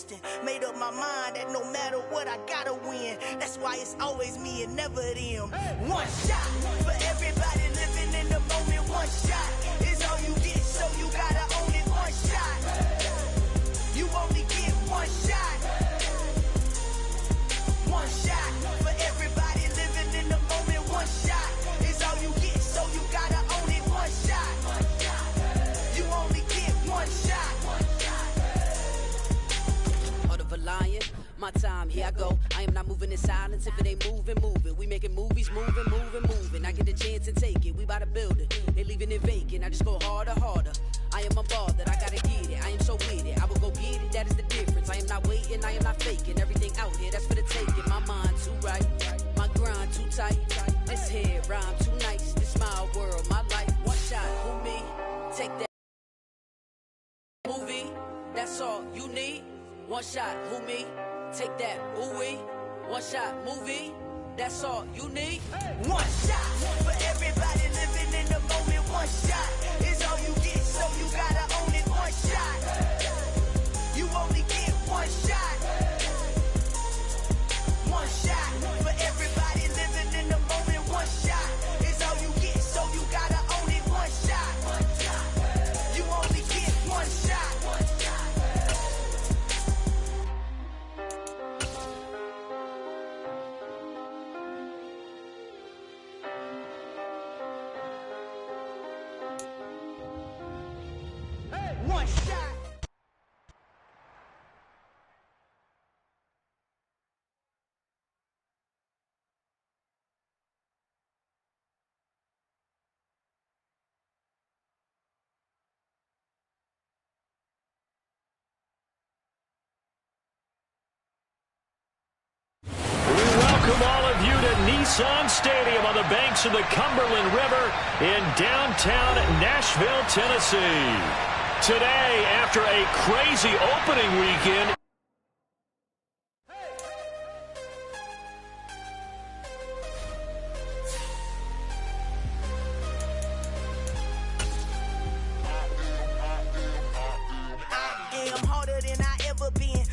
consistent. Made up my mind that no matter what, I gotta win. That's why it's always me and never them. One shot for everybody living in the moment. One shot is all you get, so you gotta own it. One shot. You only get one shot. One shot for everybody living in the moment. One shot is all you get, so you gotta own it. One shot. You only get one shot. Heart of a lion, my time, here I go. I am not moving in silence. If it ain't moving, moving. We making movies, moving, moving, moving. I get a chance and take it. We bout to build it. They leaving it vacant. I just go harder, harder. I am a ball that I gotta get it. I am so with it. I will go get it. That is the difference. I am not waiting. I am not faking. Everything out here, that's for the taking. My mind too right. My grind too tight. This head rhyme too nice. This my world, my life. One shot, who me? Take that movie. That's all you need. One shot, who me? Take that, ooh wee. One shot, movie. That's all you need. One shot for everybody living in the moment. One shot is all you get, so you gotta own it. One shot. You only get one shot. One shot for everybody living in the moment. One shot is all you get, so you gotta own it. One shot. You only get one shot. One shot. Welcome all of you to Nissan Stadium on the banks of the Cumberland River in downtown Nashville, Tennessee. Today, after a crazy opening weekend,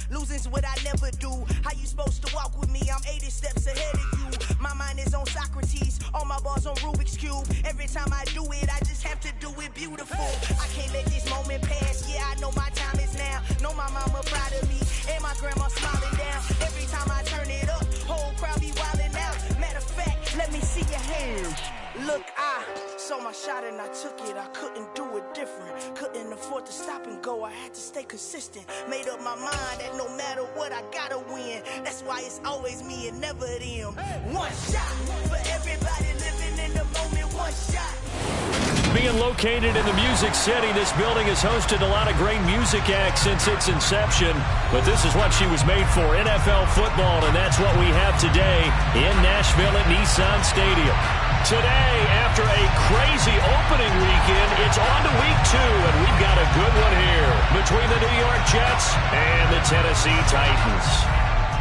Losing's what I never do. How you supposed to walk with me? I'm 80 steps ahead of you. My mind is on Socrates, all my bars on Rubik's Cube. Every time I do it, I just have to do it beautiful. I can't let this moment pass. Yeah, I know my time is now. Know my mama proud of me, and my grandma smiling down. Every time I turn it up, whole crowd be wilding out. Matter of fact, let me see your hands. Look, I saw my shot and I took it. I couldn't do it different. Couldn't afford to stop and go. I had to stay consistent. Made up my mind that no matter what, I gotta win. That's why it's always me and never them. One shot for everybody living in the moment. One shot. being located in the Music City, this building has hosted a lot of great music acts since its inception. But this is what she was made for, NFL football, and that's what we have today in Nashville at Nissan Stadium. Today, after a crazy opening weekend, it's on to week 2, and we've got a good one here between the New York Jets and the Tennessee Titans.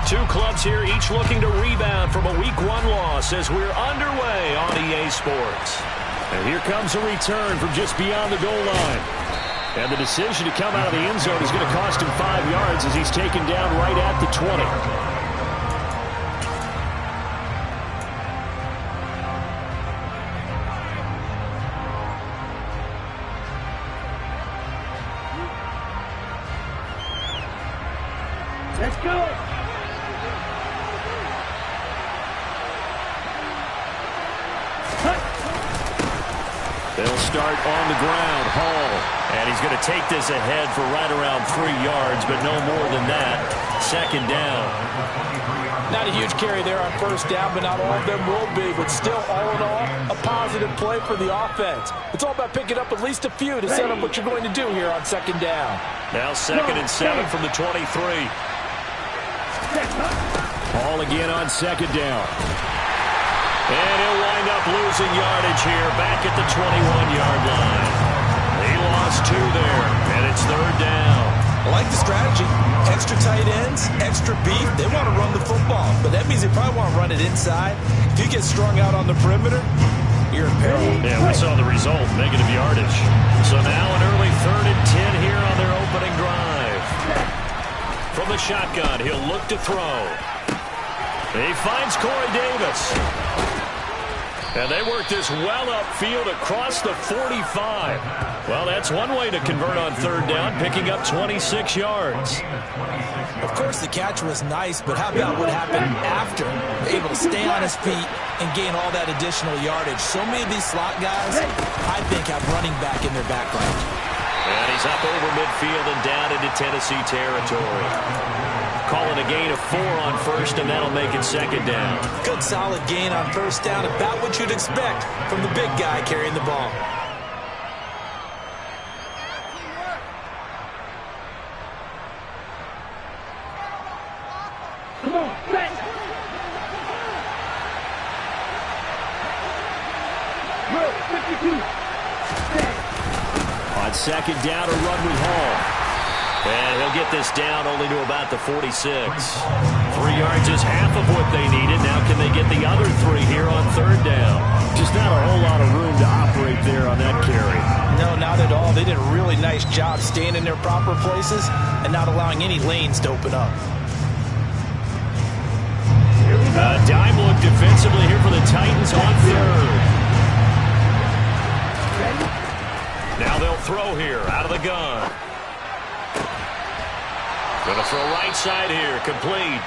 Two clubs here, each looking to rebound from a week 1 loss as we're underway on EA Sports. And here comes a return from just beyond the goal line. And the decision to come out of the end zone is going to cost him 5 yards as he's taken down right at the 20. Let's go. They'll start on the ground. Hall. And he's going to take this ahead for right around 3 yards, but no more than that. Second down. Not a huge carry there on first down, but not all of them will be. But still, all in all, a positive play for the offense. It's all about picking up at least a few to set up what you're going to do here on second down. Now 2nd and 7 from the 23. Ball again on second down. And he'll wind up losing yardage here back at the 21-yard line. He lost 2 there, and it's 3rd down. I like the strategy. Extra tight ends, extra beef. They want to run the football, but that means they probably want to run it inside. If you get strung out on the perimeter, you're in peril. Yeah, we saw the result, negative yardage. So now an early 3rd and 10 here on their opening drive. From from the shotgun. He'll look to throw. He finds Corey Davis. And they work this well upfield across the 45. Well, that's one way to convert on third down, picking up 26 yards. Of course, the catch was nice, but how about what happened after? Able to stay on his feet and gain all that additional yardage. So many of these slot guys, I think, have running back in their background. And he's up over midfield and down into Tennessee territory. Calling a gain of 4 on first, and that'll make it second down. Good solid gain on first down, about what you'd expect from the big guy carrying the ball. On second down, a run with Hall. And he'll get this down only to about the 46. 3 yards is half of what they needed. Now can they get the other 3 here on third down? Just not a whole lot of room to operate there on that carry. No, not at all. They did a really nice job staying in their proper places and not allowing any lanes to open up. Dime look defensively here for the Titans on third. Now they'll throw here out of the gun. Going to throw right side here, complete.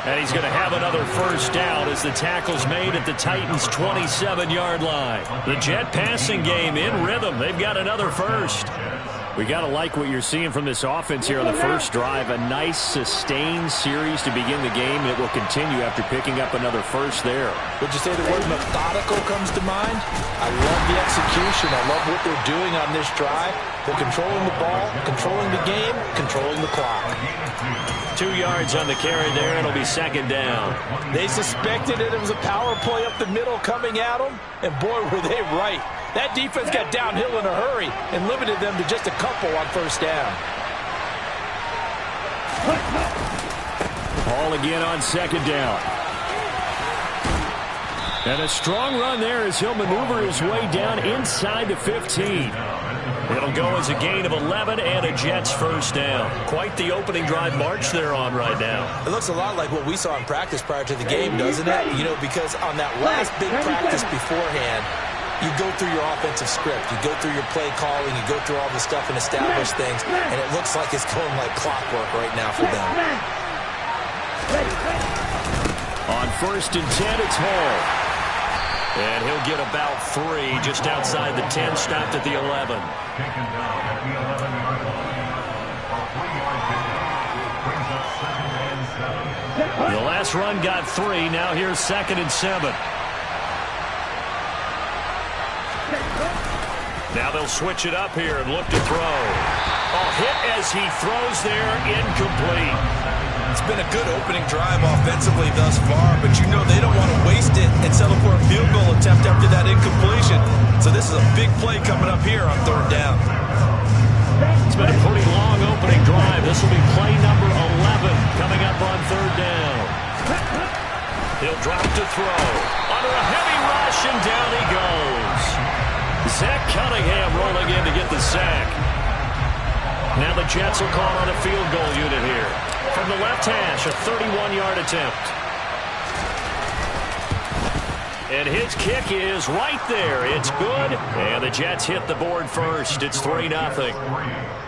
And he's going to have another first down as the tackle's made at the Titans' 27-yard line. The Jet passing game in rhythm. They've got another first. We got to like what you're seeing from this offense here on the first drive. A nice, sustained series to begin the game. It will continue after picking up another first there. Would you say the word methodical comes to mind? I love the execution. I love what they're doing on this drive. They're controlling the ball, controlling the game, controlling the clock. 2 yards on the carry there. It'll be second down. They suspected it was a power play up the middle coming at them, and boy, were they right. That defense got downhill in a hurry and limited them to just a couple on first down. Ball again on second down. And a strong run there as he'll maneuver his way down inside the 15. It'll go as a gain of 11 and a Jets first down. Quite the opening drive march they're on right now. It looks a lot like what we saw in practice prior to the game, doesn't it? You know, because on that last big practice beforehand, you go through your offensive script. You go through your play calling. You go through all the stuff and establish things. And it looks like it's going like clockwork right now for them. On first and 10, it's Hall. And he'll get about 3 just outside the 10, stopped at the 11. The last run got 3. Now here's second and 7. Now they'll switch it up here and look to throw. Hit as he throws there, incomplete. It's been a good opening drive offensively thus far, but you know they don't want to waste it and settle for a field goal attempt after that incompletion. So this is a big play coming up here on third down. It's been a pretty long opening drive. This will be play number 11 coming up on third down. He'll drop to throw. Under a heavy rush, and down he goes. Zach Cunningham rolling in to get the sack. Now the Jets will call on a field goal unit here. From the left hash, a 31-yard attempt. And his kick is right there. It's good. And the Jets hit the board first. It's 3-0.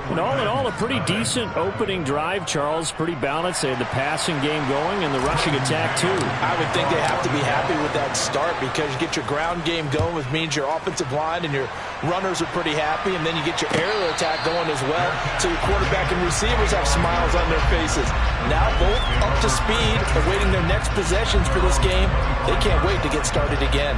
And all in all, a pretty decent opening drive, Charles. Pretty balanced. They had the passing game going and the rushing attack, too. I would think they have to be happy with that start because you get your ground game going, which means your offensive line and your runners are pretty happy, and then you get your aerial attack going as well. So your quarterback and receivers have smiles on their faces. Now both up to speed, awaiting their next possessions for this game. They can't wait to get started again.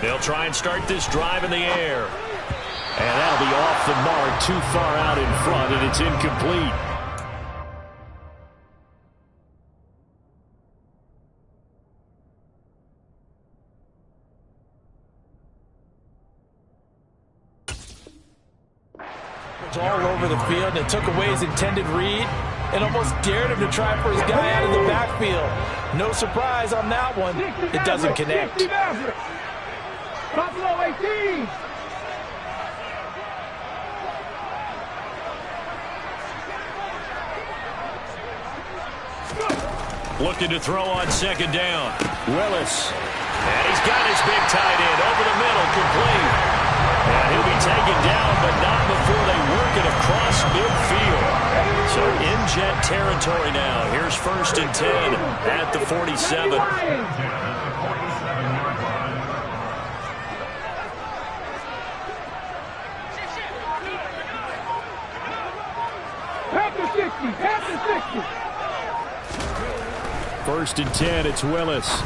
They'll try and start this drive in the air. And that'll be off the mark, too far out in front, and it's incomplete. All over the field, and it took away his intended read. and almost dared him to try for his guy out of the backfield. No surprise on that one. It doesn't connect. Buffalo 18. Looking to throw on second down. Willis. And he's got his big tight end over the middle, complete. And he'll be taken down, but not before they work it across midfield. So in jet territory now. Here's 1st and 10 at the 47. Half the 60. Half the 60. 1st and 10, it's Willis.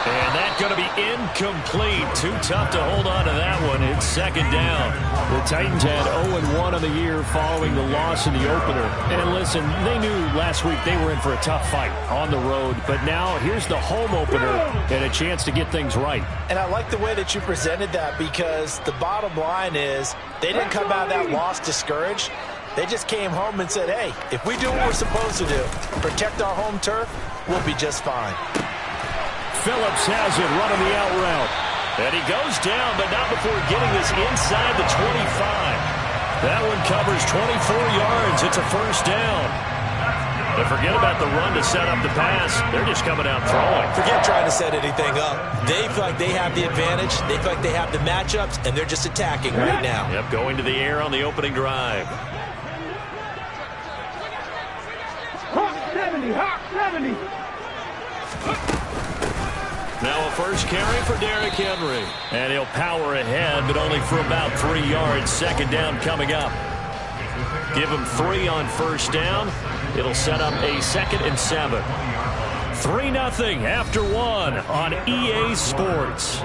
And that's going to be incomplete. Too tough to hold on to that one. It's second down. The Titans had 0-1 on the year following the loss in the opener. And listen, they knew last week they were in for a tough fight on the road. But now here's the home opener and a chance to get things right. And I like the way that you presented that, because the bottom line is they didn't come out of that loss discouraged. They just came home and said, hey, if we do what we're supposed to do, protect our home turf, we'll be just fine. Phillips has it, running the out route. And he goes down, but not before getting this inside the 25. That one covers 24 yards. It's a 1st down. But forget about the run to set up the pass. They're just coming out throwing. Forget trying to set anything up. They feel like they have the advantage. They feel like they have the matchups, and they're just attacking right now. Yep, going to the air on the opening drive. Hawk 70. Hawk 70. Now a first carry for Derrick Henry. And he'll power ahead, but only for about 3 yards. Second down coming up. Give him 3 on 1st down. It'll set up a 2nd and 7. 3-0 after 1 on EA Sports.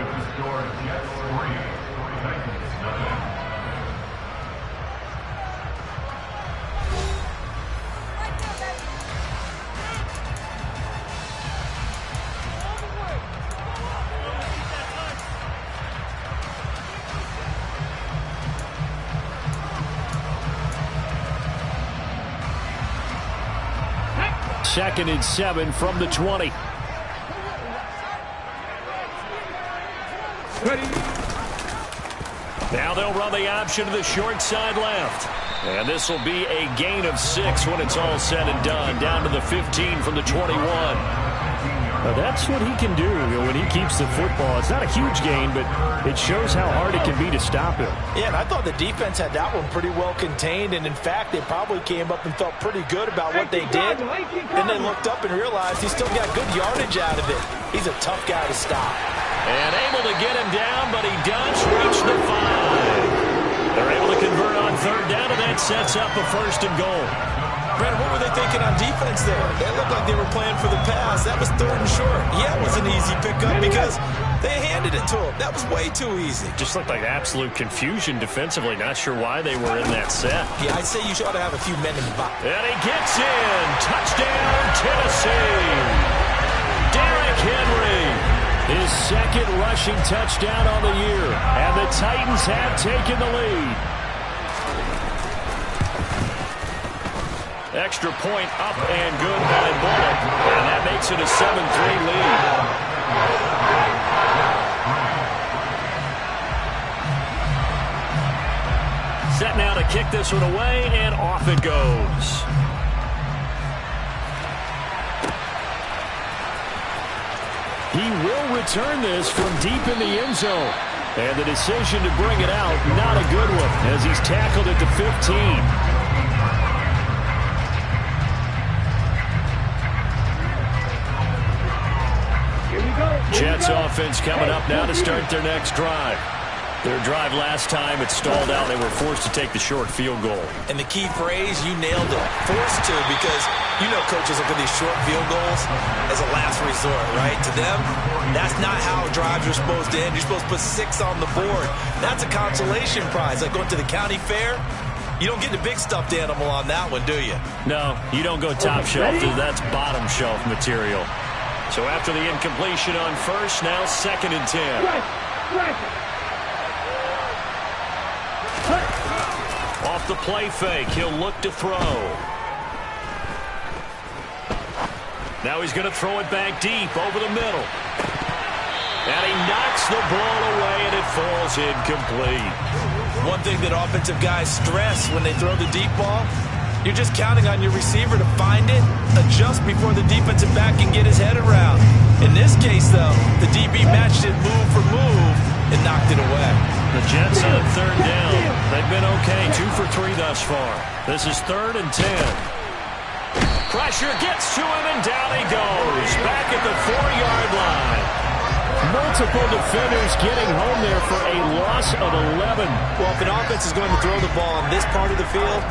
Second and 7 from the 20. Now they'll run the option to the short side left. And this will be a gain of 6 when it's all said and done. Down to the 15 from the 21. That's what he can do when he keeps the football. It's not a huge gain, but it shows how hard it can be to stop him. Yeah, and I thought the defense had that one pretty well contained, and in fact, they probably came up and felt pretty good about what they did. Then they looked up and realized he still got good yardage out of it. He's a tough guy to stop. And able to get him down, but he does reach the 5. They're able to convert on 3rd down, and that sets up a 1st and goal. Brandon, what were they thinking on defense there? They looked like they were playing for the pass. That was 3rd and short. Yeah, it was an easy pickup because they handed it to him. That was way too easy. Just looked like absolute confusion defensively. Not sure why they were in that set. Yeah, I'd say you ought to have a few men in the box. And he gets in. Touchdown, Tennessee. Derrick Henry. His 2nd rushing touchdown on the year. And the Titans have taken the lead. Extra point up and good by Bullock. And that makes it a 7-3 lead. Set now to kick this one away, and off it goes. He will return this from deep in the end zone. And the decision to bring it out, not a good one, as he's tackled at the 15. Jets offense coming up now to start their next drive. Their drive last time, it stalled out. They were forced to take the short field goal. And the key phrase, you nailed it. Forced to, because you know coaches look at these short field goals as a last resort, right? To them, that's not how drives are supposed to end. You're supposed to put 6 on the board. That's a consolation prize. Like going to the county fair, you don't get the big stuffed animal on that one, do you? No, you don't go top shelf. That's bottom shelf material. So after the incompletion on 1st, now 2nd and 10. Off the play fake, he'll look to throw. Now he's going to throw it back deep over the middle. And he knocks the ball away, and it falls incomplete. One thing that offensive guys stress when they throw the deep ball, you're just counting on your receiver to find it, adjust before the defensive back can get his head around. In this case, though, the DB matched it move for move and knocked it away. The Jets on third down. They've been okay, 2 for 3 thus far. This is 3rd and 10. Pressure gets to him, and down he goes. Back at the 4-yard line. Multiple defenders getting home there for a loss of 11. Well, if an offense is going to throw the ball on this part of the field,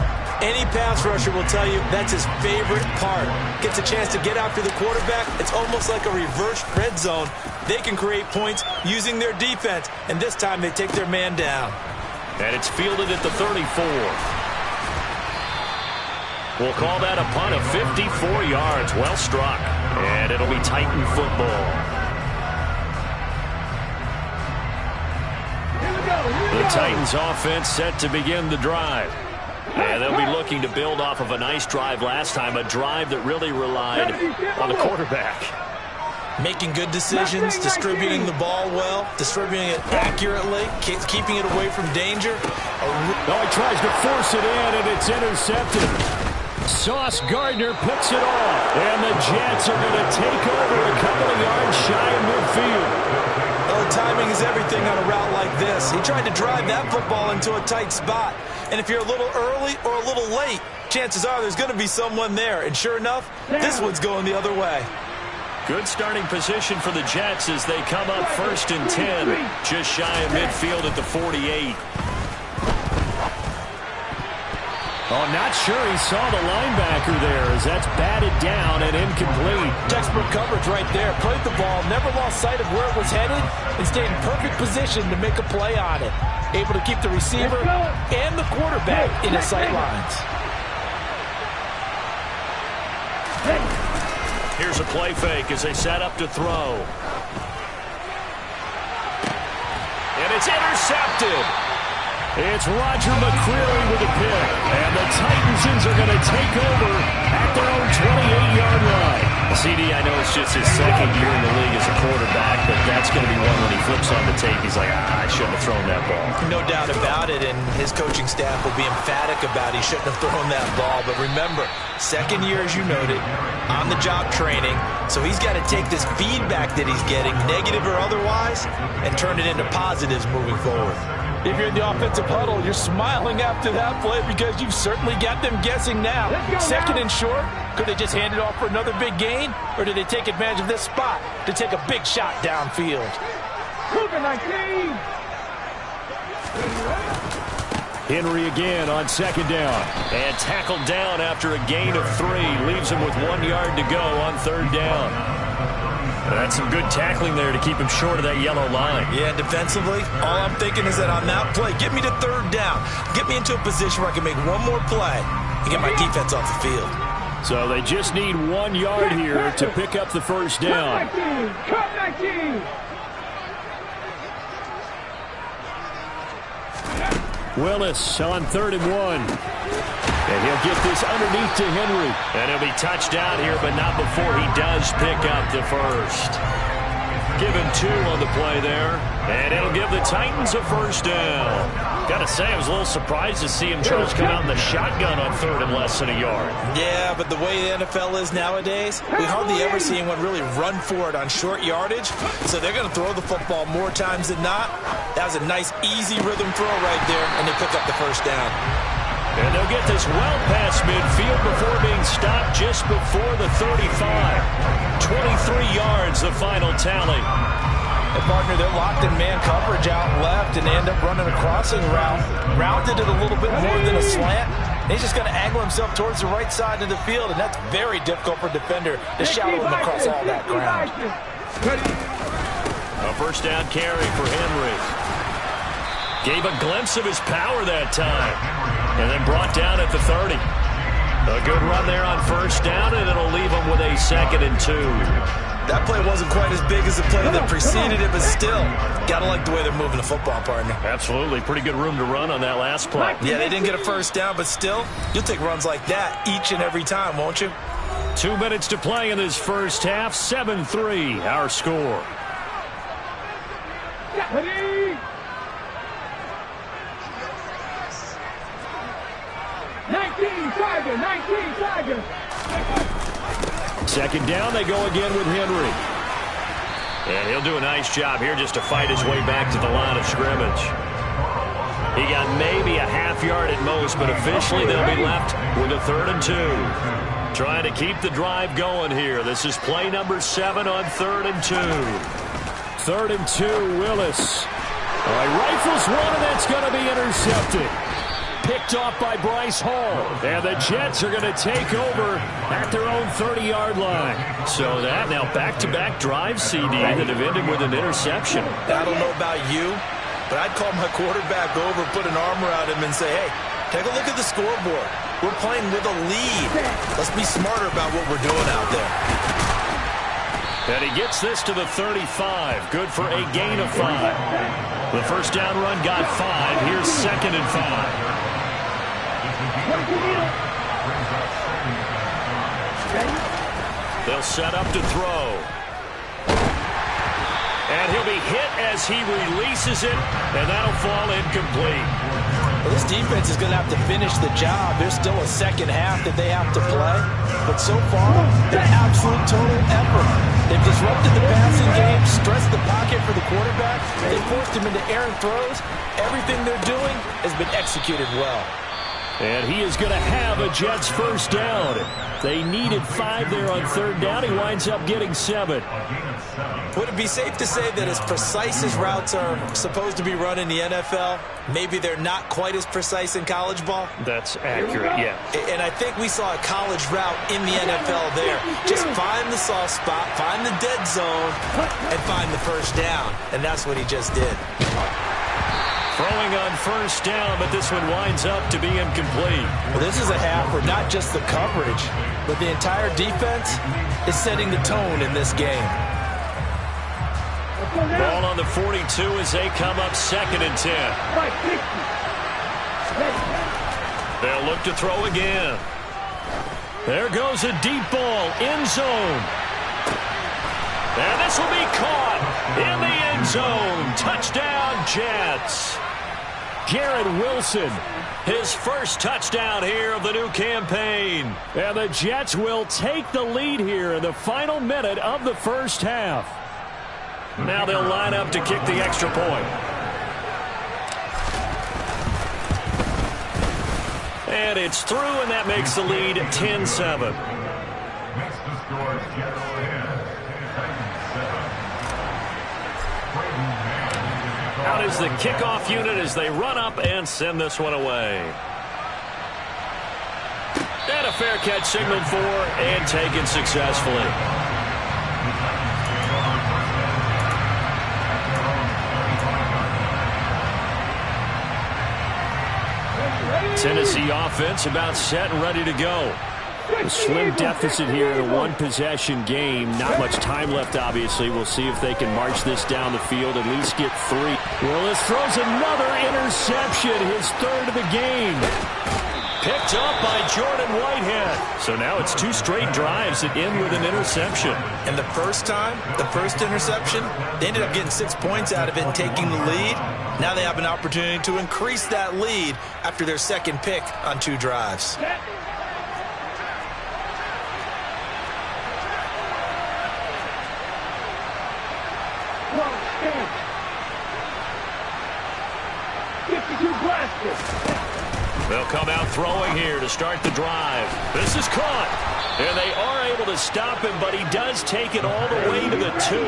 any pass rusher will tell you that's his favorite part. Gets a chance to get after the quarterback. It's almost like a reverse red zone. They can create points using their defense, and this time they take their man down. And it's fielded at the 34. We'll call that a punt of 54 yards. Well struck. And it'll be Titan football. The Titans offense set to begin the drive. And they'll be looking to build off of a nice drive last time, a drive that really relied on the quarterback. Making good decisions, distributing the ball well, distributing it accurately, keeping it away from danger. Oh, he tries to force it in, and it's intercepted. Sauce Gardner picks it off, and the Jets are going to take over a couple of yards shy of midfield. Well, timing is everything on a route like this. He tried to drive that football into a tight spot. And if you're a little early or a little late, chances are there's going to be someone there. And sure enough, this one's going the other way. Good starting position for the Jets as they come up 1st and 10, just shy of midfield at the 48. Oh, not sure he saw the linebacker there as that's batted down and incomplete. Textbook coverage right there. Played the ball, never lost sight of where it was headed, and stayed in perfect position to make a play on it. Able to keep the receiver and the quarterback in his sight lines. Here's a play fake as they set up to throw. And it's intercepted. It's Roger McCreary with a pick. And the Titans are going to take over at their own 28-yard line. CD, I know it's just his 2nd year in the league as a quarterback, but that's going to be one when he flips on the tape. He's like, I shouldn't have thrown that ball. No doubt about it, and his coaching staff will be emphatic about he shouldn't have thrown that ball. But remember, 2nd year, as you noted, on-the-job training, so he's got to take this feedback that he's getting, negative or otherwise, and turn it into positives moving forward. If you're in the offensive huddle, you're smiling after that play because you've certainly got them guessing now. 2nd and short, could they just hand it off for another big gain? Or did they take advantage of this spot to take a big shot downfield? Henry again on 2nd down. And tackled down after a gain of 3. Leaves him with 1 yard to go on 3rd down. That's some good tackling there to keep him short of that yellow line. Yeah, defensively, all I'm thinking is that on that play, get me to 3rd down. Get me into a position where I can make one more play and get my defense off the field. So they just need 1 yard here to pick up the 1st down. Cut 19! Willis on 3rd and 1. And he'll get this underneath to Henry. And he'll be touched down here, but not before he does pick up the 1st. Give him 2 on the play there. And it'll give the Titans a 1st down. Got to say, I was a little surprised to see him try to come out in the shotgun on 3rd and less than a yard. Yeah, but the way the NFL is nowadays, we hardly ever see anyone really run for it on short yardage. So they're going to throw the football more times than not. That was a nice, easy rhythm throw right there, and they pick up the 1st down. And they'll get this well past midfield before being stopped just before the 35. 23 yards, the final tally. And partner, they're locked in man coverage out left, and they end up running a crossing route. Rounded it a little bit more than a slant. And he's just going to angle himself towards the right side of the field, and that's very difficult for a defender to shadow him across all that ground. A 1st down carry for Henry. Gave a glimpse of his power that time. And then brought down at the 30. A good run there on 1st down, and it'll leave him with a 2nd and 2. That play wasn't quite as big as the play that preceded it, but still, gotta like the way they're moving the football, partner. Absolutely. Pretty good room to run on that last play. Yeah, they didn't get a 1st down, but still, you'll take runs like that each and every time, won't you? 2 minutes to play in this first half. 7-3 our score. Ready? 19 Tiger. Second down, they go again with Henry. And he'll do a nice job here just to fight his way back to the line of scrimmage. He got maybe a half yard at most, but officially they'll be left with a 3rd and 2. Trying to keep the drive going here. This is play number 7 on 3rd and 2. 3rd and 2, Willis. All right, rifles one, and that's going to be intercepted. Picked off by Bryce Hall. And the Jets are going to take over at their own 30-yard line. So that now back-to-back drive, CD, that have ended with an interception. I don't know about you, but I'd call my quarterback over, put an arm around him, and say, hey, take a look at the scoreboard. We're playing with a lead. Let's be smarter about what we're doing out there. And he gets this to the 35. Good for a gain of 5. The first down run got 5. Here's 2nd and 5. They'll set up to throw. And he'll be hit as he releases it, and that'll fall incomplete. Well, this defense is going to have to finish the job. There's still a second half that they have to play. But so far, an absolute total effort. They've disrupted the passing game, stressed the pocket for the quarterback. They forced him into errant throws. Everything they're doing has been executed well. And he is going to have a Jets first down. They needed 5 there on 3rd down. He winds up getting 7. Would it be safe to say that as precise as routes are supposed to be run in the NFL, maybe they're not quite as precise in college ball? That's accurate, yeah. And I think we saw a college route in the NFL there. Just find the soft spot, find the dead zone, and find the first down. And that's what he just did. Throwing on first down, but this one winds up to be incomplete. Well, this is a half where not just the coverage, but the entire defense is setting the tone in this game. Ball on the 42 as they come up 2nd and 10. They'll look to throw again. There goes a deep ball, end zone. And this will be caught in the end zone. Touchdown, Jets. Garrett Wilson, his first touchdown here of the new campaign. And the Jets will take the lead here in the final minute of the first half. Now they'll line up to kick the extra point. And it's through, and that makes the lead 10-7. Out is the kickoff unit as they run up and send this one away. And a fair catch signaled for and taken successfully. Tennessee offense about set and ready to go. A slim deficit here in a one-possession game. Not much time left, obviously. We'll see if they can march this down the field, at least get 3. Willis throws another interception, his 3rd of the game. Picked up by Jordan Whitehead. So now it's 2 straight drives that end with an interception. And the first time, the first interception, they ended up getting 6 points out of it and taking the lead. Now they have an opportunity to increase that lead after their 2nd pick on 2 drives. They'll come out throwing here to start the drive. This is caught. And they are able to stop him, but he does take it all the way to the 2.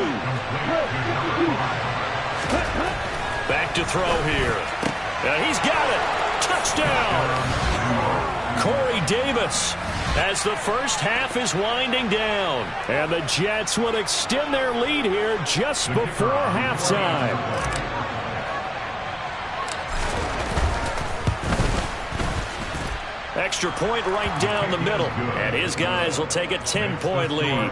Back to throw here. He's got it. Touchdown. Corey Davis as the first half is winding down. And the Jets will extend their lead here just before halftime. Extra point right down the middle. And his guys will take a 10-point lead.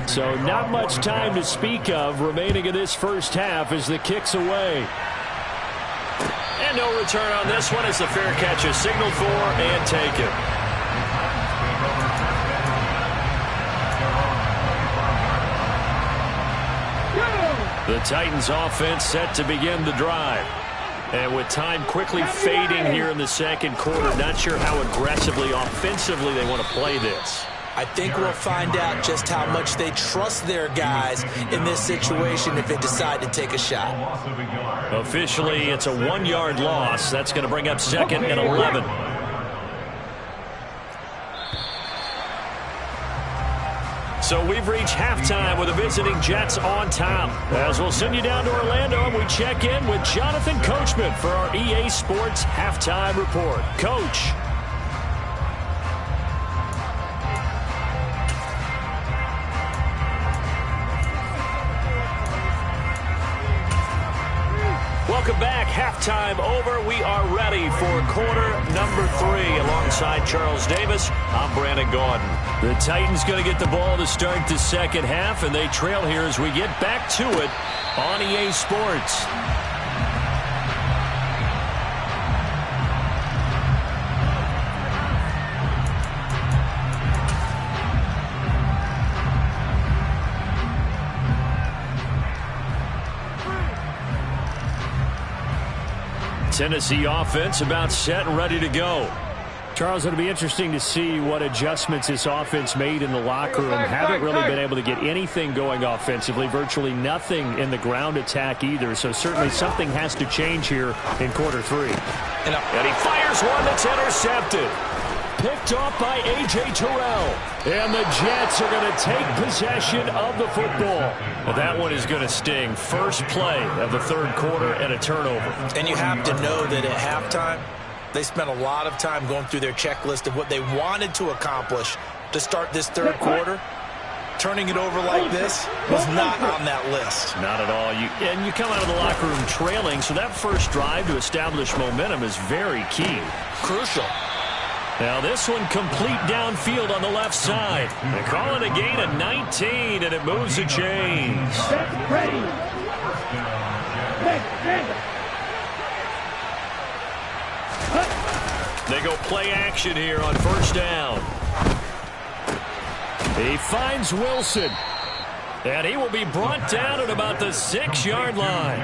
So not much time to speak of remaining in this first half as the kick's away. And And no return on this one as the fair catch is signaled for and taken. The Titans offense set to begin the drive. And with time quickly fading here in the second quarter, not sure how aggressively, offensively they want to play this. I think we'll find out just how much they trust their guys in this situation if they decide to take a shot. Officially, it's a 1-yard loss. That's going to bring up 2nd and 11. So we've reached halftime with the visiting Jets on top. As we'll send you down to Orlando, and we check in with Jonathan Coachman for our EA Sports Halftime Report. Coach. Welcome back. Halftime over. We are ready for quarter number 3. Alongside Charles Davis, I'm Brandon Gaudin. The Titans going to get the ball to start the second half, and they trail here as we get back to it on EA Sports. Tennessee offense about set and ready to go. Charles, it'll be interesting to see what adjustments this offense made in the locker room. Haven't really been able to get anything going offensively, virtually nothing in the ground attack either, so certainly something has to change here in quarter 3. And he fires one that's intercepted. Picked off by A.J. Terrell. And the Jets are going to take possession of the football. That one is going to sting. First play of the third quarter and a turnover. And you have to know that at halftime, they spent a lot of time going through their checklist of what they wanted to accomplish to start this third quarter. Turning it over like this was not on that list. Not at all. And you come out of the locker room trailing, so that first drive to establish momentum is very key. Crucial. Now this one complete downfield on the left side. They call it a gain of 19, and it moves the chains. They go play action here on first down. He finds Wilson. And he will be brought down at about the 6-yard line.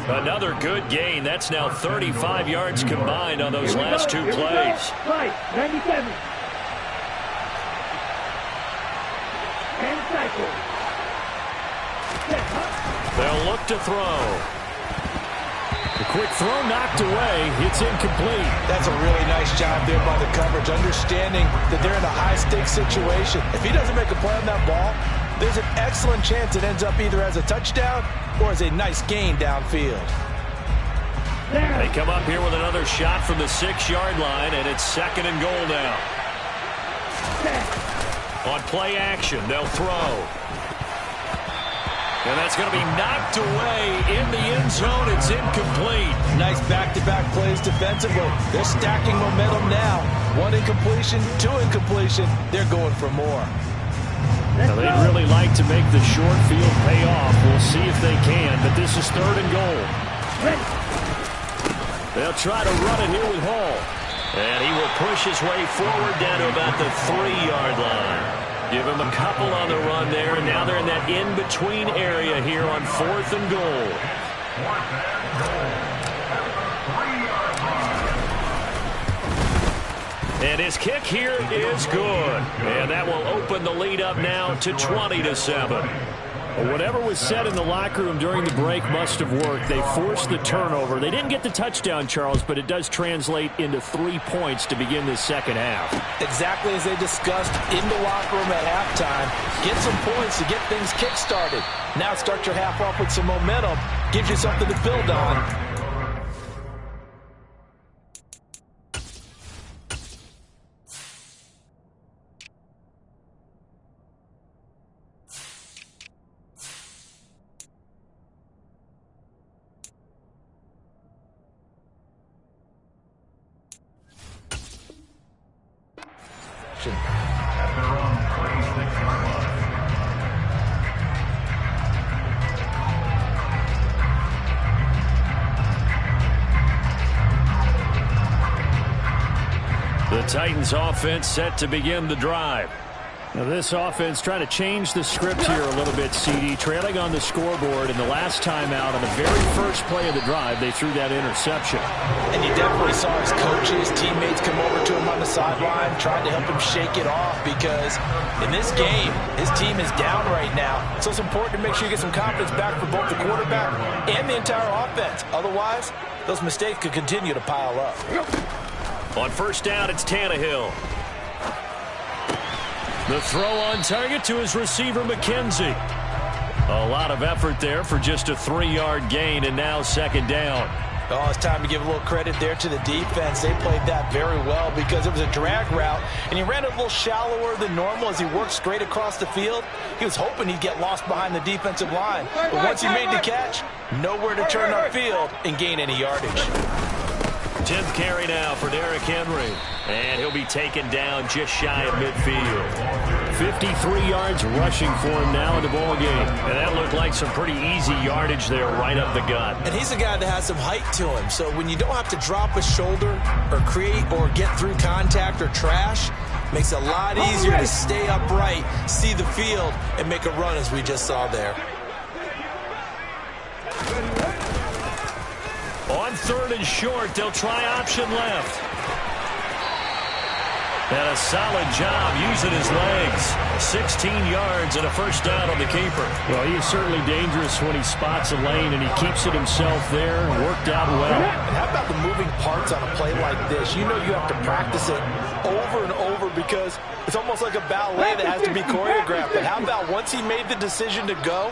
Another good gain. That's now 35 yards combined on those last 2 plays. 97. And cycle. They'll look to throw. The quick throw knocked away. It's incomplete. That's a really nice job there by the coverage, understanding that they're in a high-stakes situation. If he doesn't make a play on that ball, there's an excellent chance it ends up either as a touchdown or as a nice gain downfield. They come up here with another shot from the 6-yard line, and it's 2nd and goal now. On play action, they'll throw. And that's going to be knocked away in the end zone. It's incomplete. Nice back-to-back plays defensively. They're stacking momentum now. 1 incompletion, 2 incompletion. They're going for more. Now, they'd really like to make the short field pay off. We'll see if they can, but this is 3rd and goal. They'll try to run it here with Hall. And he will push his way forward down to about the 3-yard line. Give him a couple on the run there, and now they're in that in-between area here on 4th and goal. And his kick here is good. And that will open the lead up now to 20-7. Well, whatever was said in the locker room during the break must have worked. They forced the turnover. They didn't get the touchdown, Charles, but it does translate into 3 points to begin this second half. Exactly as they discussed in the locker room at halftime. Get some points to get things kick-started. Now start your half off with some momentum. Gives you something to build on. Titans offense set to begin the drive. Now this offense trying to change the script here a little bit, CD. Trailing on the scoreboard, and the last time out on the very first play of the drive, they threw that interception. And you definitely saw his coaches, teammates come over to him on the sideline, trying to help him shake it off, because in this game, his team is down right now. So it's important to make sure you get some confidence back for both the quarterback and the entire offense. Otherwise, those mistakes could continue to pile up. On first down, it's Tannehill. The throw on target to his receiver, McKenzie. A lot of effort there for just a 3-yard gain, and now second down. Oh, it's time to give a little credit there to the defense. They played that very well because it was a drag route, and he ran it a little shallower than normal as he worked straight across the field. He was hoping he'd get lost behind the defensive line. But once he made the catch, nowhere to turn upfield and gain any yardage. 10th carry now for Derrick Henry. And he'll be taken down just shy of midfield. 53 yards rushing for him now in the ball game. And that looked like some pretty easy yardage there right up the gut. And he's a guy that has some height to him. So when you don't have to drop a shoulder or create or get through contact or trash, makes it a lot easier to stay upright, see the field, and make a run as we just saw there. On 3rd and short, they'll try option left. And a solid job using his legs. 16 yards and a first down on the keeper. Well, he is certainly dangerous when he spots a lane, and he keeps it himself there. Worked out well. And how about the moving parts on a play like this? You know you have to practice it over and over because it's almost like a ballet that has to be choreographed. But how about once he made the decision to go,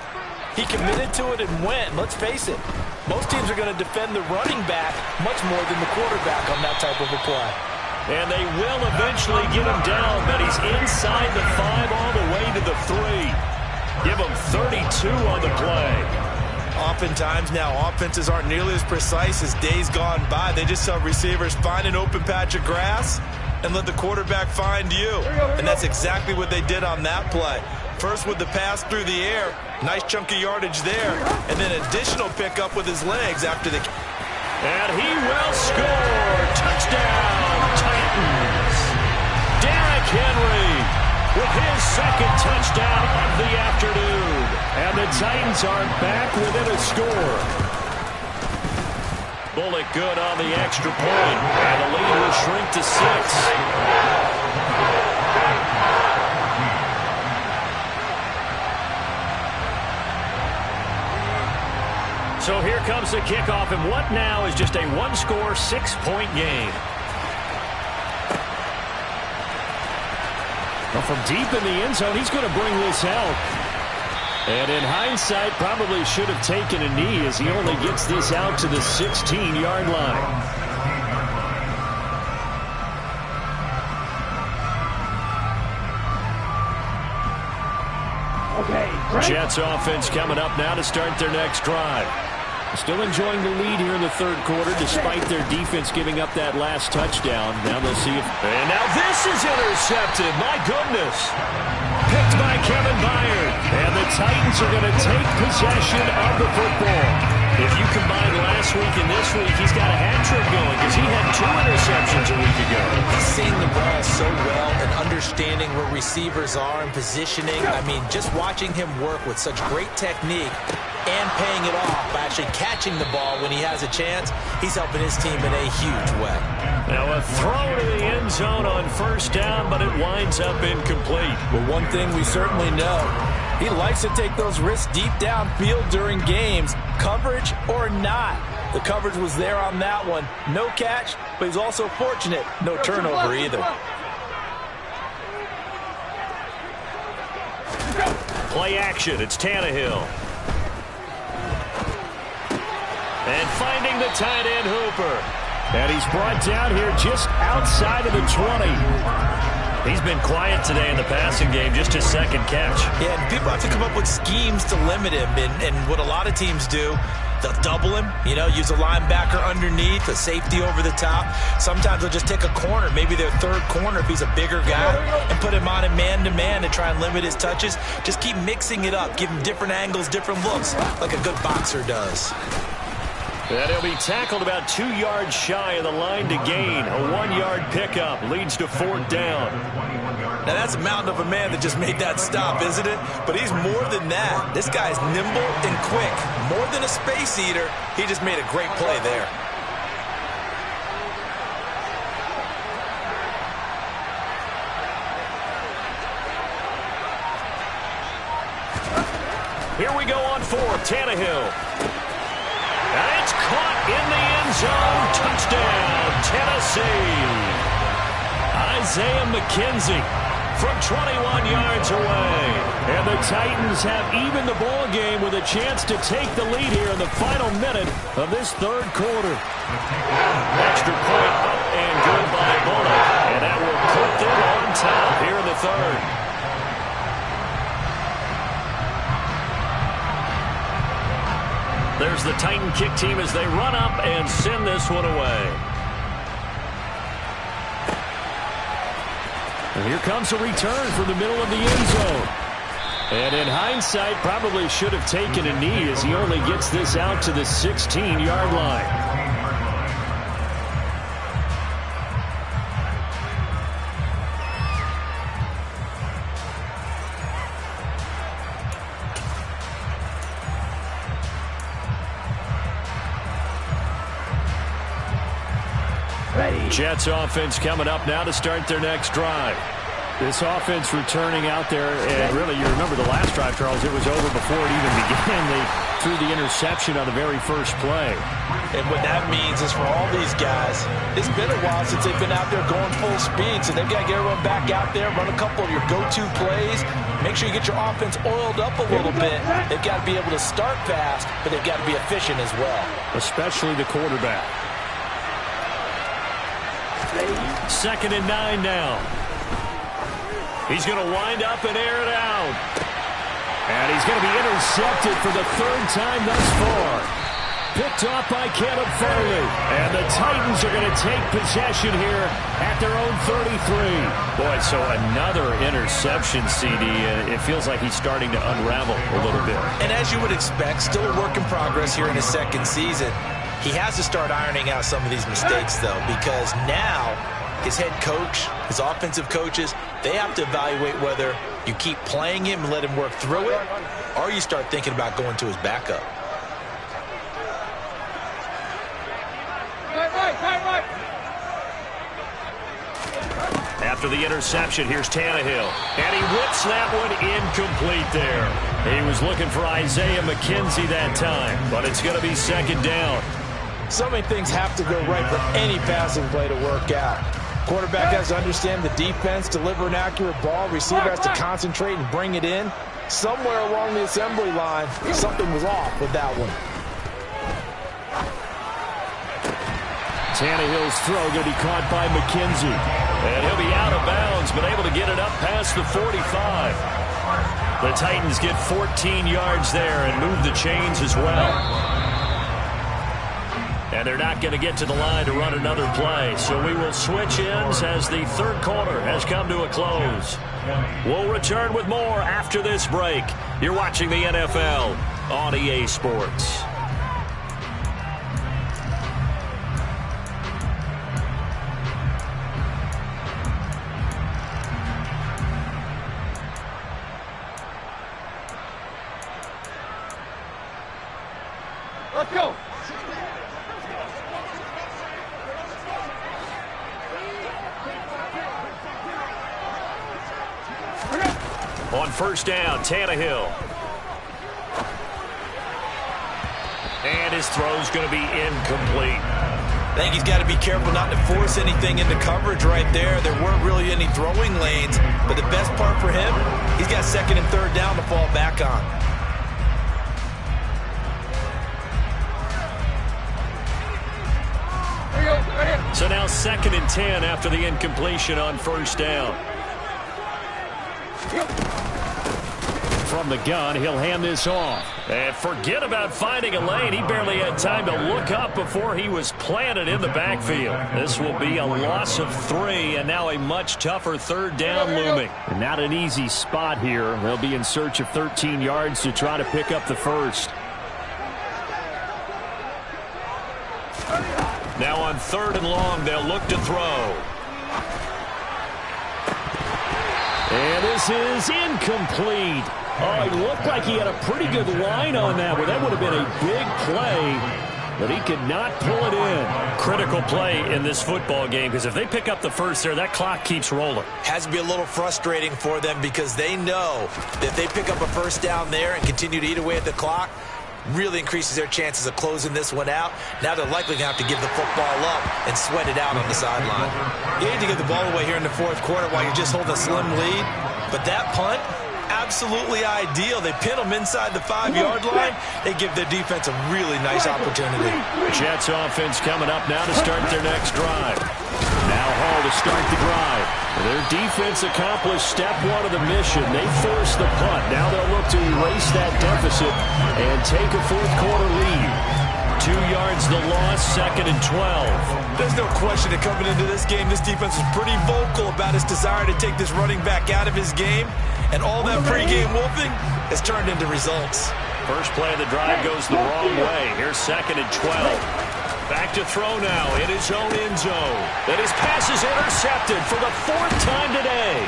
he committed to it and went. Let's face it, most teams are going to defend the running back much more than the quarterback on that type of a play. And they will eventually get him down, but he's inside the 5 all the way to the 3. Give him 32 on the play. Oftentimes now, offenses aren't nearly as precise as days gone by. They just saw receivers find an open patch of grass and let the quarterback find you. And that's exactly what they did on that play. First with the pass through the air, nice chunky yardage there, and then additional pickup with his legs after the... And he will score! Touchdown, Titans! Derrick Henry with his second touchdown of the afternoon. And the Titans are back within a score. Bullock good on the extra point. And the lead will shrink to 6. So here comes the kickoff, and what now is just a 1-score, 6-point game. Well, from deep in the end zone, he's going to bring this out. And in hindsight, probably should have taken a knee as he only gets this out to the 16-yard line. Jets offense coming up now to start their next drive. Still enjoying the lead here in the 3rd quarter despite their defense giving up that last touchdown. Now they'll see if... And now this is intercepted. My goodness. Picked by Kevin Byard. And the Titans are going to take possession of the football. If you combine last week and this week, he's got a hat trick going because he had 2 interceptions a week ago. He's seeing the ball so well and understanding where receivers are and positioning. I mean, just watching him work with such great technique and paying it off by actually catching the ball when he has a chance, he's helping his team in a huge way. Now a throw to the end zone on first down, but it winds up incomplete. Well, one thing we certainly know, he likes to take those risks deep downfield during games, coverage or not. The coverage was there on that one. No catch, but he's also fortunate. No turnover either. Play action, it's Tannehill. And finding the tight end Hooper. And he's brought down here just outside of the 20. He's been quiet today in the passing game, just his second catch. Yeah, and people have to come up with schemes to limit him. And what a lot of teams do, they'll double him, you know, use a linebacker underneath, a safety over the top. Sometimes they'll just take a corner, maybe their 3rd corner if he's a bigger guy, and put him on a man-to-man to try and limit his touches. Just keep mixing it up, give him different angles, different looks, like a good boxer does. And he'll be tackled about 2 yards shy of the line to gain. A 1-yard pickup leads to 4th down. Now, that's a mountain of a man that just made that stop, isn't it? But he's more than that. This guy's nimble and quick. More than a space eater, he just made a great play there. Here we go on 4th. Tannehill. And it's caught in the end zone. Touchdown, Tennessee. Isaiah McKenzie from 21 yards away. And the Titans have evened the ball game with a chance to take the lead here in the final minute of this 3rd quarter. Extra point up and good by Bullock. And that will put them on top here in the 3rd. There's the Titan kick team as they run up and send this one away. And here comes a return from the middle of the end zone. And in hindsight, probably should have taken a knee as he only gets this out to the 16-yard line. Jets offense coming up now to start their next drive. This offense returning out there, and really, you remember the last drive, Charles, it was over before it even began. They threw the interception on the very first play. And what that means is for all these guys, it's been a while since they've been out there going full speed, so they've got to get everyone back out there, run a couple of your go-to plays, make sure you get your offense oiled up a little bit. They've got to be able to start fast, but they've got to be efficient as well. Especially the quarterback. 2nd and 9 now. He's going to wind up and air it out. And he's going to be intercepted for the 3rd time thus far. Picked off by Caleb Farley. And the Titans are going to take possession here at their own 33. Boy, so another interception, CD. It feels like he's starting to unravel a little bit. And as you would expect, still a work in progress here in his 2nd season. He has to start ironing out some of these mistakes, though, because now his head coach, his offensive coaches, they have to evaluate whether you keep playing him and let him work through it, or you start thinking about going to his backup. After the interception, here's Tannehill. And he whips that one incomplete there. He was looking for Isaiah McKenzie that time, but it's going to be 2nd down. So many things have to go right for any passing play to work out. Quarterback has to understand the defense, deliver an accurate ball. Receiver has to concentrate and bring it in. Somewhere along the assembly line, something was off with that one. Tannehill's throw going to be caught by McKenzie. And he'll be out of bounds, but able to get it up past the 45. The Titans get 14 yards there and move the chains as well. And they're not going to get to the line to run another play. So we will switch ends as the 3rd quarter has come to a close. We'll return with more after this break. You're watching the NFL on EA Sports. Let's go. On 1st down, Tannehill. And his throw's going to be incomplete. I think he's got to be careful not to force anything into coverage right there. There weren't really any throwing lanes, but the best part for him, he's got 2nd and 3rd down to fall back on. So now 2nd and 10 after the incompletion on 1st down. From the gun, he'll hand this off. And forget about finding a lane. He barely had time to look up before he was planted in the backfield. This will be a loss of 3, and now a much tougher 3rd down looming. And not an easy spot here. They'll be in search of 13 yards to try to pick up the 1st. 3rd and long. They'll look to throw. And this is incomplete. Oh, it looked like he had a pretty good line on that one. That would have been a big play, but he could not pull it in. Critical play in this football game, because if they pick up the first there, that clock keeps rolling. Has to be a little frustrating for them because they know that if they pick up a first down there and continue to eat away at the clock, really increases their chances of closing this one out. Now they're likely going to have to give the football up and sweat it out on the sideline. You need to give the ball away here in the 4th quarter while you're just holding a slim lead. But that punt, absolutely ideal. They pin them inside the 5-yard line. They give their defense a really nice opportunity. Jets offense coming up now to start their next drive. Now Hall to start the drive. Their defense accomplished step 1 of the mission. They forced the punt. Now they'll look to erase that deficit and take a 4th quarter lead. 2 yards the loss, 2nd and 12. There's no question that coming into this game, this defense was pretty vocal about its desire to take this running back out of his game. And all that pregame wolfing has turned into results. First play of the drive goes the wrong way. Here's 2nd and 12. Back to throw now in his own end zone. And his pass is intercepted for the 4th time today.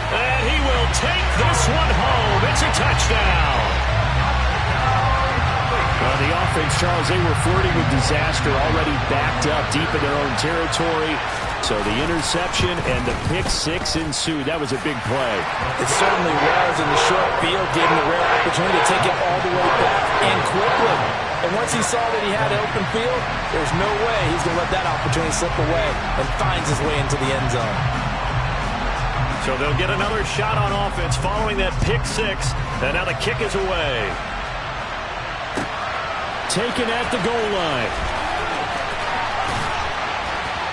And he will take this one home. It's a touchdown. Well, the offense, Charles, they were flirting with disaster, already backed up deep in their own territory. So the interception and the pick 6 ensued. That was a big play. It certainly was, and the short field gave him a rare opportunity to take it all the way back and quickly. And once he saw that he had open field, there's no way he's going to let that opportunity slip away, and finds his way into the end zone. So they'll get another shot on offense following that pick 6, and now the kick is away. Taken at the goal line.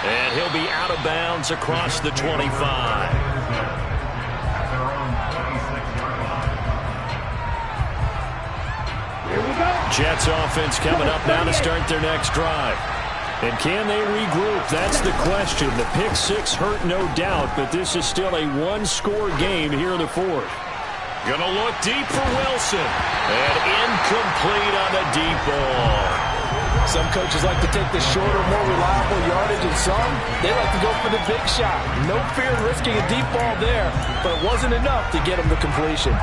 And he'll be out of bounds across the 25. Jets offense coming up now to start their next drive. And can they regroup? That's the question. The pick 6 hurt, no doubt, but this is still a 1-score game here in the 4th. Gonna look deep for Wilson. And incomplete on the deep ball. Some coaches like to take the shorter, more reliable yardage, and some, they like to go for the big shot. No fear in risking a deep ball there, but it wasn't enough to get him the completion.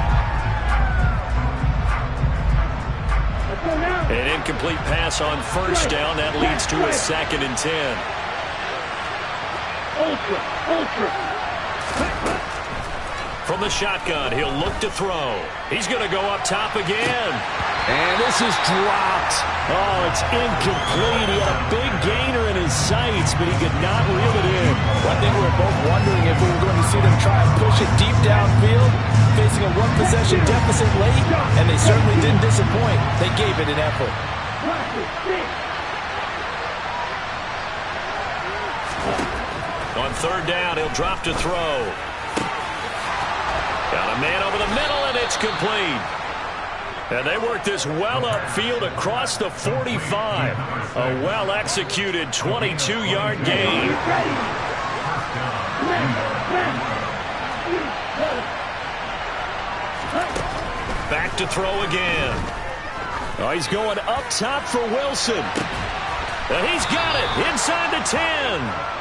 An incomplete pass on first down. That leads to a 2nd and 10. From the shotgun, he'll look to throw. He's going to go up top again. And this is dropped. Oh, it's incomplete. He had a big gainer in his sights, but he could not reel it in. Well, I think we were both wondering if we were going to see them try and push it deep downfield, facing a 1-possession deficit late, and they certainly didn't disappoint. They gave it an effort. On 3rd down, he'll drop to throw. Got a man over the middle, and it's complete. And they work this well upfield across the 45. A well-executed 22-yard gain. Back to throw again. Oh, he's going up top for Wilson. And he's got it inside the 10.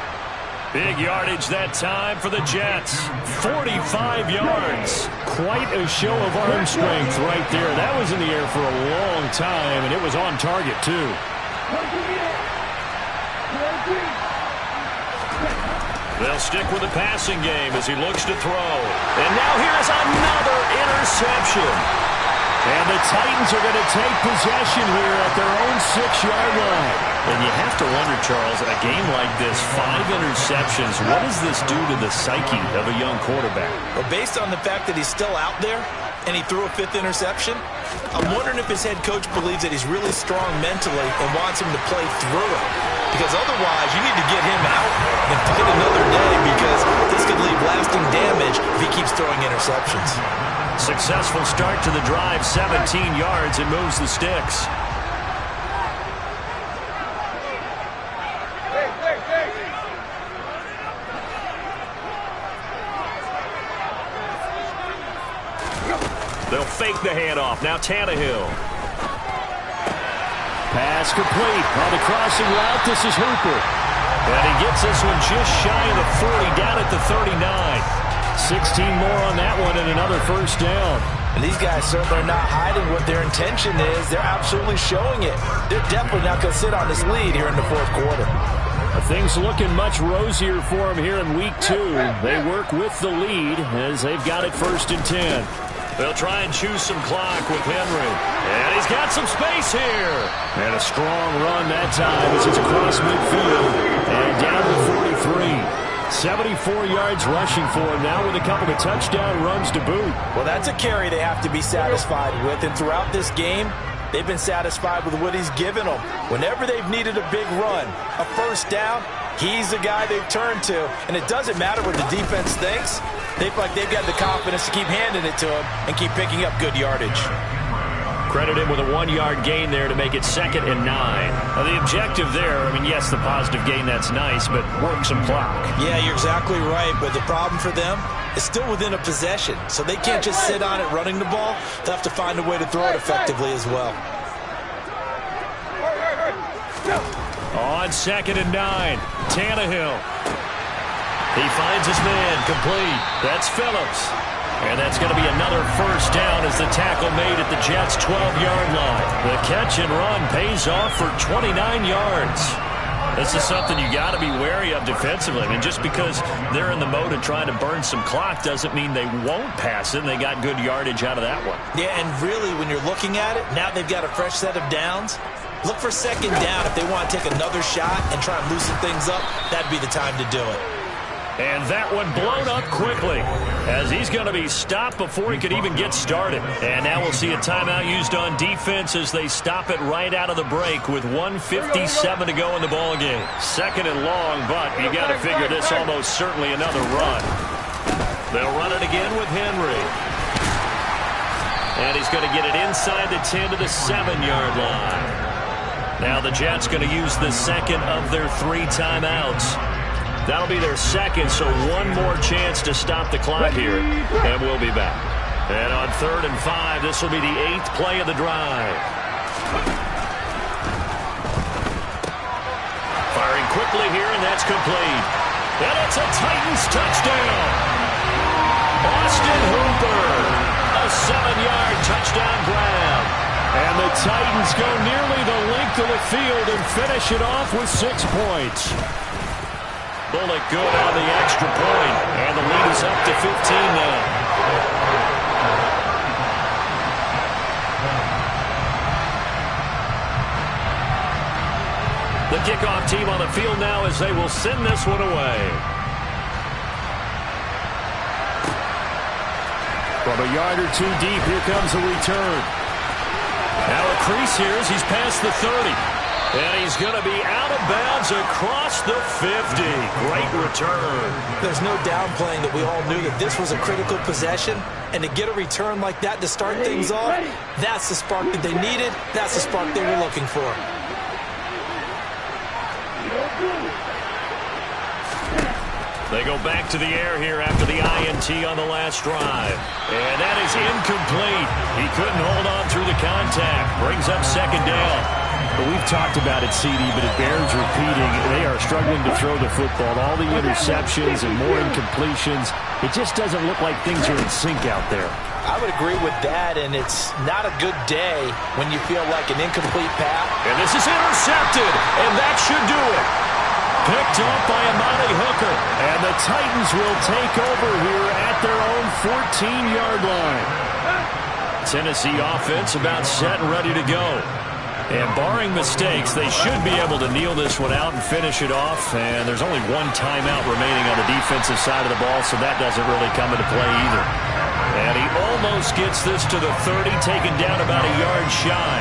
Big yardage that time for the Jets. 45 yards. Quite a show of arm strength right there. That was in the air for a long time, and it was on target, too. They'll stick with the passing game as he looks to throw. And now here's another interception. And the Titans are going to take possession here at their own 6-yard line. And you have to wonder, Charles, a game like this, 5 interceptions, what does this do to the psyche of a young quarterback? Well, based on the fact that he's still out there and he threw a 5th interception, I'm wondering if his head coach believes that he's really strong mentally and wants him to play through it. Because otherwise, you need to get him out and fight another day, because this could leave lasting damage if he keeps throwing interceptions. Successful start to the drive, 17 yards, and moves the sticks. They'll fake the handoff. Now Tannehill. Pass complete. On the crossing route, this is Hooper. And he gets this one just shy of the 40, down at the 39. 16 more on that one and another first down. And these guys certainly are not hiding what their intention is. They're absolutely showing it. They're definitely not going to sit on this lead here in the fourth quarter. Things looking much rosier for them here in week 2. They work with the lead as they've got it 1st and 10. They'll try and choose some clock with Henry. And he's got some space here. And a strong run that time as it's across midfield. And down to 43. 74 yards rushing for him now with a couple of touchdown runs to boot. Well, that's a carry they have to be satisfied with. And throughout this game, they've been satisfied with what he's given them. Whenever they've needed a big run, a first down, he's the guy they've turned to. And it doesn't matter what the defense thinks. They feel like they've got the confidence to keep handing it to him and keep picking up good yardage. Credit him with a 1-yard gain there to make it 2nd and 9. Now, the objective there, I mean, yes, the positive gain, that's nice, but work some clock. Yeah, you're exactly right, but the problem for them is still within a possession, so they can't just sit on it running the ball. They'll have to find a way to throw it effectively as well. On 2nd and 9, Tannehill. He finds his man, complete. That's Phillips. And that's going to be another first down as the tackle made at the Jets' 12-yard line. The catch and run pays off for 29 yards. This is something you got to be wary of defensively. I mean, just because they're in the mode of trying to burn some clock doesn't mean they won't pass it. And they got good yardage out of that one. Yeah, and really, when you're looking at it, now they've got a fresh set of downs. Look for 2nd down if they want to take another shot and try and loosen things up. That'd be the time to do it. And that one blown up quickly as he's going to be stopped before he could even get started. And now we'll see a timeout used on defense as they stop it right out of the break with 1:57 to go in the ballgame. 2nd and long, but you got to figure this almost certainly another run. They'll run it again with Henry. And he's going to get it inside the 10 to the 7-yard line. Now the Jets going to use the 2nd of their 3 timeouts. That'll be their 2nd, so one more chance to stop the clock here, and we'll be back. And on 3rd and 5, this will be the 8th play of the drive. Firing quickly here, and that's complete. And it's a Titans touchdown. Austin Hooper, a 7-yard touchdown grab. And the Titans go nearly the length of the field and finish it off with 6 points. Bullock good on the extra point, and the lead is up to 15 now. The kickoff team on the field now as they will send this one away. From a yard or 2 deep, here comes a return. Now a crease here as he's past the 30. And he's going to be out of bounds across the 50. Great return. There's no downplaying that we all knew that this was a critical possession. And to get a return like that to start things off, that's the spark that they needed. That's the spark they were looking for. They go back to the air here after the INT on the last drive. And that is incomplete. He couldn't hold on through the contact. Brings up 2nd down. But we've talked about it, CD, but it bears repeating. They are struggling to throw the football. All the interceptions and more incompletions. It just doesn't look like things are in sync out there. I would agree with that, and it's not a good day when you feel like an incomplete pass. And this is intercepted, and that should do it. Picked up by Amani Hooker. And the Titans will take over here at their own 14-yard line. Tennessee offense about set and ready to go. And barring mistakes, they should be able to kneel this one out and finish it off. And there's only 1 timeout remaining on the defensive side of the ball, so that doesn't really come into play either. And he almost gets this to the 30, taken down about a yard shy.